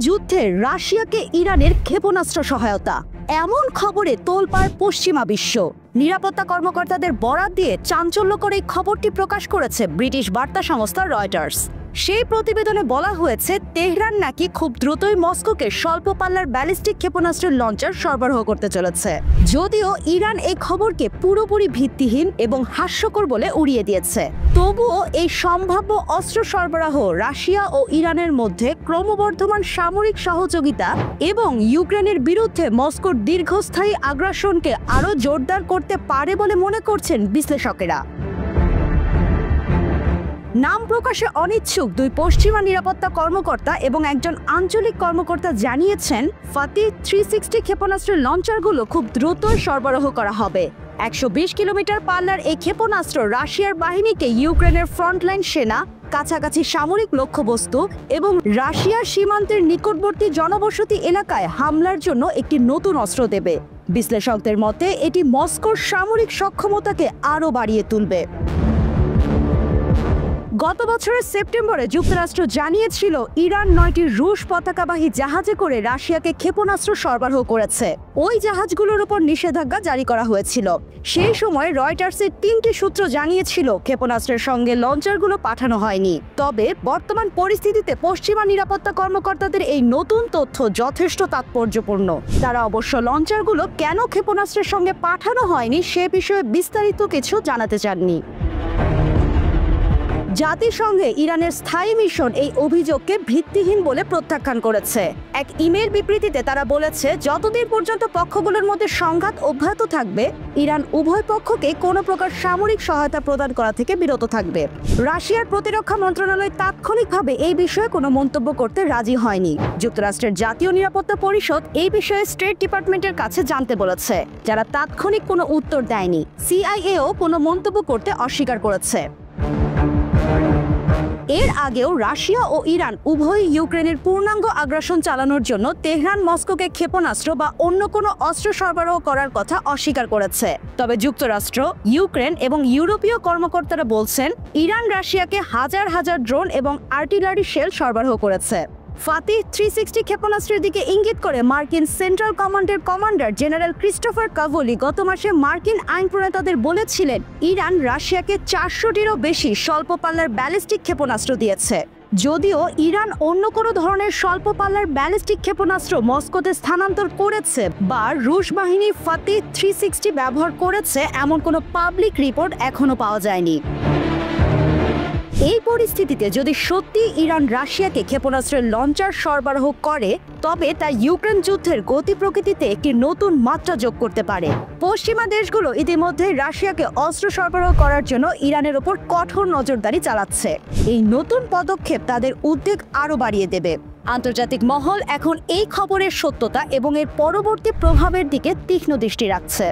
যুদ্ধে রাশিয়াকে ইরানের ক্ষেপণাস্ত্র সহায়তা, এমন খবরে তোলপাড় পশ্চিমা বিশ্ব। নিরাপত্তা কর্মকর্তাদের বরাত দিয়ে চাঞ্চল্যকর এই খবরটি প্রকাশ করেছে ব্রিটিশ বার্তা সংস্থা রয়টার্স। সেই প্রতিবেদনে বলা হয়েছে তেহরান নাকি খুব দ্রুতই মস্কোকে স্বল্প পাল্লার ব্যালিস্টিক ক্ষেপণাস্ত্রের লঞ্চার সরবরাহ করতে চলেছে। যদিও ইরান এই খবরকে পুরোপুরি ভিত্তিহীন এবং হাস্যকর বলে উড়িয়ে দিয়েছে, তবুও এই সম্ভাব্য অস্ত্র সরবরাহ রাশিয়া ও ইরানের মধ্যে ক্রমবর্ধমান সামরিক সহযোগিতা এবং ইউক্রেনের বিরুদ্ধে মস্কোর দীর্ঘস্থায়ী আগ্রাসনকে আরও জোরদার করতে পারে বলে মনে করছেন বিশ্লেষকেরা। নাম প্রকাশে অনিচ্ছুক দুই পশ্চিমা নিরাপত্তা কর্মকর্তা এবং একজন আঞ্চলিক কর্মকর্তা জানিয়েছেন, ফাতি 360 ক্ষেপণাস্ত্রের লঞ্চারগুলো খুব দ্রুত সরবরাহ করা হবে। 120 কিলোমিটার পাল্লার এই ক্ষেপণাস্ত্র রাশিয়ার বাহিনীকে ইউক্রেনের ফ্রন্টলাইন সেনা, কাছাকাছি সামরিক লক্ষ্যবস্তু এবং রাশিয়ার সীমান্তের নিকটবর্তী জনবসতি এলাকায় হামলার জন্য একটি নতুন অস্ত্র দেবে। বিশ্লেষকদের মতে এটি মস্কোর সামরিক সক্ষমতাকে আরও বাড়িয়ে তুলবে। গত বছরের সেপ্টেম্বরে যুক্তরাষ্ট্র জানিয়েছিল ইরান 9টি রুশ পতাকাবাহী জাহাজে করে রাশিয়াকে ক্ষেপণাস্ত্র সরবরাহ করেছে। ওই জাহাজগুলোর উপর নিষেধাজ্ঞা জারি করা হয়েছিল। সেই সময় রয়টার্সের 3টি সূত্র জানিয়েছিল ক্ষেপণাস্ত্রের সঙ্গে লঞ্চারগুলো পাঠানো হয়নি। তবে বর্তমান পরিস্থিতিতে পশ্চিমা নিরাপত্তা কর্মকর্তাদের এই নতুন তথ্য যথেষ্ট তাৎপর্যপূর্ণ। তারা অবশ্য লঞ্চারগুলো কেন ক্ষেপণাস্ত্রের সঙ্গে পাঠানো হয়নি সে বিষয়ে বিস্তারিত কিছু জানাতে চাননি। জাতিসংঘে ইরানের স্থায়ী মিশন এই অভিযোগকে ভিত্তিহীন বলে প্রত্যাখ্যান করেছে। এক ইমেল বিবৃতিতে তারা বলেছে, যতদিন পর্যন্ত পক্ষগুলোর মধ্যে সংঘাত অব্যাহত থাকবে, ইরান উভয় পক্ষকে কোনো প্রকার সামরিক সহায়তা প্রদান করা থেকে বিরত থাকবে। রাশিয়ার প্রতিরক্ষা মন্ত্রণালয় তাৎক্ষণিকভাবে এই বিষয়ে কোনো মন্তব্য করতে রাজি হয়নি। যুক্তরাষ্ট্রের জাতীয় নিরাপত্তা পরিষদ এই বিষয়ে স্টেট ডিপার্টমেন্টের কাছে জানতে বলেছে, যারা তাৎক্ষণিক কোনো উত্তর দেয়নি। সিআইএও কোনো মন্তব্য করতে অস্বীকার করেছে। এর আগেও রাশিয়া ও ইরান উভয়ই ইউক্রেনের পূর্ণাঙ্গ আগ্রাসন চালানোর জন্য তেহরান মস্কোকে ক্ষেপণাস্ত্র বা অন্য কোনো অস্ত্র সরবরাহ করার কথা অস্বীকার করেছে। তবে যুক্তরাষ্ট্র, ইউক্রেন এবং ইউরোপীয় কর্মকর্তারা বলছেন, ইরান রাশিয়াকে হাজার হাজার ড্রোন এবং আর্টিলারি শেল সরবরাহ করেছে। ফাতি 360 ক্ষেপণাস্ত্রের দিকে ইঙ্গিত করে মার্কিন সেন্ট্রাল কমান্ডের কমান্ডার জেনারেল ক্রিস্টোফার কাভোলি গত মাসে মার্কিন আইন প্রণেতাদের বলেছিলেন, ইরান রাশিয়াকে 400টিরও বেশি স্বল্প পাল্লার ব্যালিস্টিক ক্ষেপণাস্ত্র দিয়েছে। যদিও ইরান অন্য কোনো ধরনের স্বল্প পাল্লার ব্যালিস্টিক ক্ষেপণাস্ত্র মস্কোতে স্থানান্তর করেছে বা রুশ বাহিনী ফাতি 360 ব্যবহার করেছে এমন কোনো পাবলিক রিপোর্ট এখনো পাওয়া যায়নি। এই পরিস্থিতিতে যদি সত্যি ইরান রাশিয়াকে ক্ষেপণাস্ত্রের লঞ্চার সরবরাহ করে, তবে তা ইউক্রেন যুদ্ধের গতি প্রকৃতিতে একটি নতুন মাত্রা যোগ করতে পারে। পশ্চিমা দেশগুলো ইতিমধ্যে রাশিয়াকে অস্ত্র সরবরাহ করার জন্য ইরানের ওপর কঠোর নজরদারি চালাচ্ছে। এই নতুন পদক্ষেপ তাদের উদ্বেগ আরও বাড়িয়ে দেবে। আন্তর্জাতিক মহল এখন এই খবরের সত্যতা এবং এর পরবর্তী প্রভাবের দিকে তীক্ষ্ণ দৃষ্টি রাখছে।